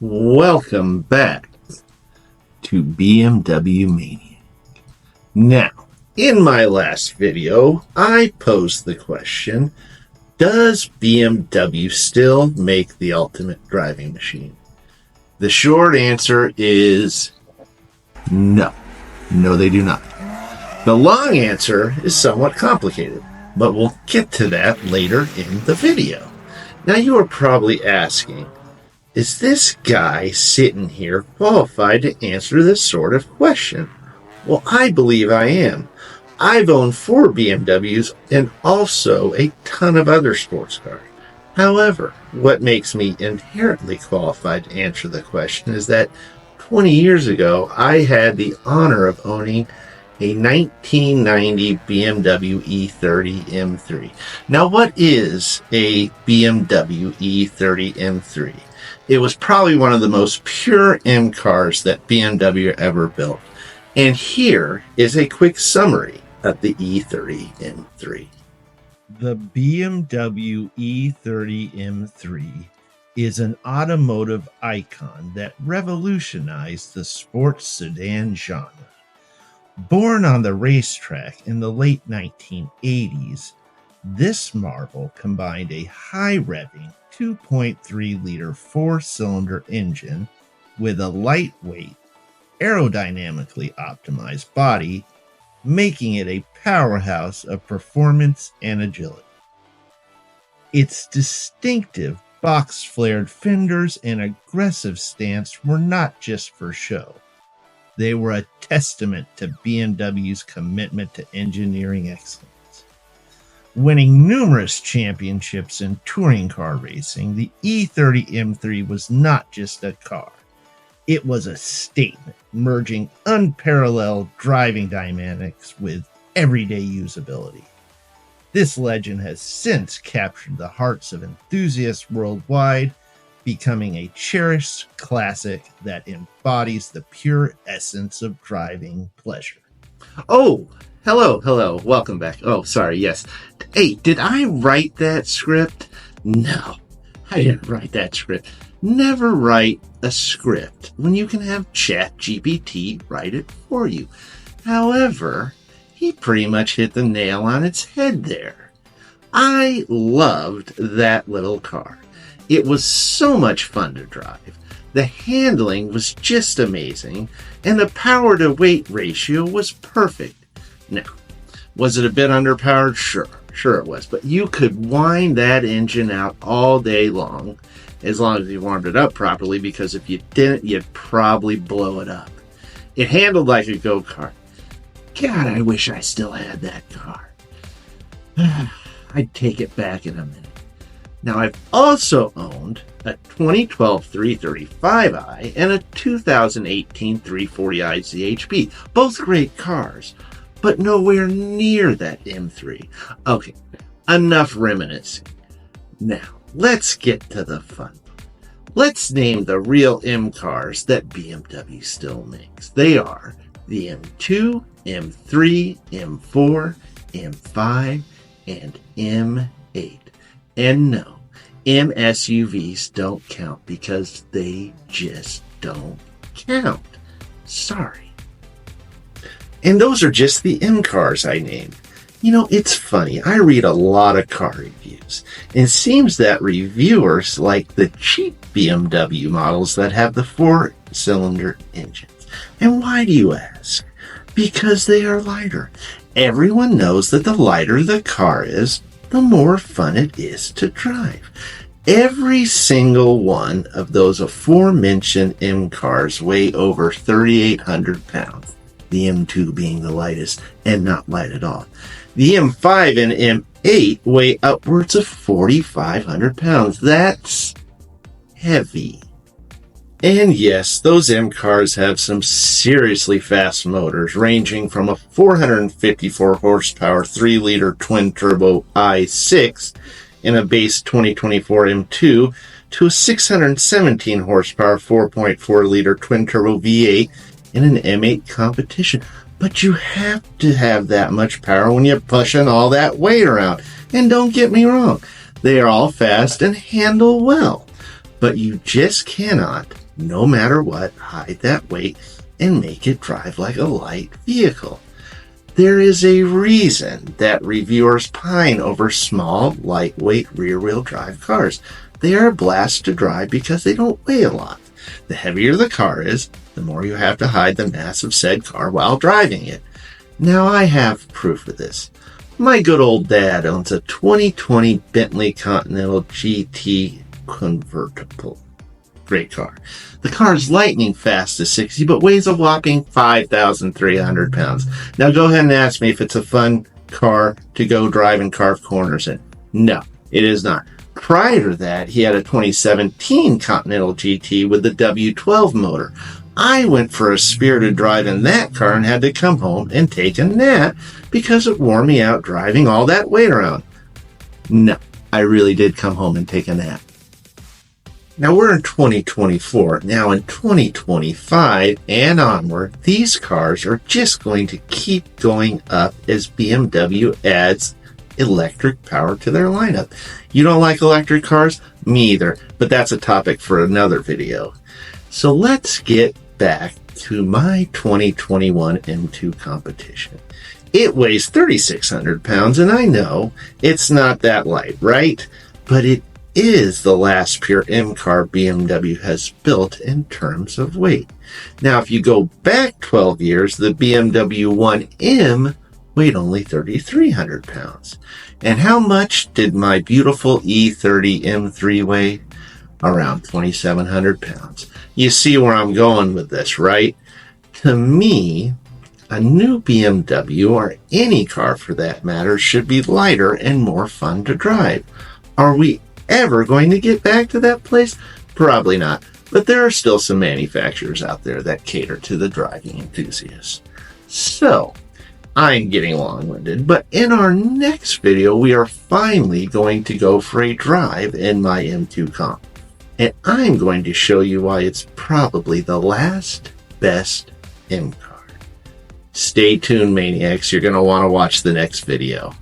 Welcome back to BMW Maniac. Now, in my last video, I posed the question, does BMW still make the ultimate driving machine? The short answer is no. No, they do not. The long answer is somewhat complicated, but we'll get to that later in the video. Now, you are probably asking, is this guy sitting here qualified to answer this sort of question? Well, I believe I am. I've owned 4 BMWs and also a ton of other sports cars. However, what makes me inherently qualified to answer the question is that 20 years ago, I had the honor of owning a 1990 BMW E30 M3. Now, what is a BMW E30 M3? It was probably one of the most pure M cars that BMW ever built. And here is a quick summary of the E30 M3. The BMW E30 M3 is an automotive icon that revolutionized the sports sedan genre. Born on the racetrack in the late 1980s, this marvel combined a high-revving 2.3-liter 4-cylinder engine with a lightweight, aerodynamically optimized body, making it a powerhouse of performance and agility. Its distinctive box-flared fenders and aggressive stance were not just for show. They were a testament to BMW's commitment to engineering excellence. Winning numerous championships in touring car racing, the E30 M3 was not just a car. It was a statement, merging unparalleled driving dynamics with everyday usability. This legend has since captured the hearts of enthusiasts worldwide, becoming a cherished classic that embodies the pure essence of driving pleasure. Oh, hello, welcome back. Oh, sorry, yes. Hey, did I write that script? No, I didn't write that script. Never write a script when you can have ChatGPT write it for you. However, he pretty much hit the nail on its head there. I loved that little car. It was so much fun to drive. The handling was just amazing, and the power-to-weight ratio was perfect. Now, was it a bit underpowered? Sure it was. But you could wind that engine out all day long as you warmed it up properly, because if you didn't, you'd probably blow it up. It handled like a go-kart. God, I wish I still had that car. I'd take it back in a minute. Now, I've also owned a 2012 335i and a 2018 340i ZHP. Both great cars, but nowhere near that M3. Okay, enough reminiscing. Now, let's get to the fun. Let's name the real M cars that BMW still makes. They are the M2, M3, M4, M5, and M8. And no, M SUVs don't count because they just don't count. Sorry. And those are just the M cars I named. You know, it's funny. I read a lot of car reviews, and it seems that reviewers like the cheap BMW models that have the 4-cylinder engines. And why do you ask? Because they are lighter. Everyone knows that the lighter the car is, the more fun it is to drive. Every single one of those aforementioned M cars weigh over 3,800 pounds, the M2 being the lightest and not light at all. The M5 and M8 weigh upwards of 4,500 pounds. That's heavy. And yes, those M cars have some seriously fast motors, ranging from a 454 horsepower 3-liter twin-turbo i6 in a base 2024 M2 to a 617 horsepower 4.4-liter twin-turbo V8 in an M8 competition. But you have to have that much power when you're pushing all that weight around. And don't get me wrong, they are all fast and handle well. But you just cannot no matter what, hide that weight and make it drive like a light vehicle. There is a reason that reviewers pine over small, lightweight rear-wheel drive cars. They are a blast to drive because they don't weigh a lot. The heavier the car is, the more you have to hide the mass of said car while driving it. Now I have proof of this. My good old dad owns a 2020 Bentley Continental GT convertible. Great car. The car is lightning fast to 60, but weighs a whopping 5,300 pounds. Now go ahead and ask me if it's a fun car to go drive and carve corners in. No, it is not. Prior to that, he had a 2017 Continental GT with the W12 motor. I went for a spirited drive in that car and had to come home and take a nap because it wore me out driving all that weight around. No, I really did come home and take a nap. Now we're in 2024. Now in 2025 and onward, these cars are just going to keep going up as BMW adds electric power to their lineup. You don't like electric cars? Me either, but that's a topic for another video. So let's get back to my 2021 M2 competition. It weighs 3,600 pounds, and I know it's not that light, right? But it is the last pure M car BMW has built in terms of weight. Now, if you go back 12 years, the BMW M weighed only 3,300 pounds. And how much did my beautiful E30 M3 weigh? Around 2,700 pounds. You see where I'm going with this, right? To me, a new BMW, or any car for that matter, should be lighter and more fun to drive. Are we ever going to get back to that place? Probably not, but there are still some manufacturers out there that cater to the driving enthusiasts. So, I'm getting long-winded, but in our next video, we are finally going to go for a drive in my M2 comp. And I'm going to show you why it's probably the last best M car. Stay tuned, Maniacs. You're going to want to watch the next video.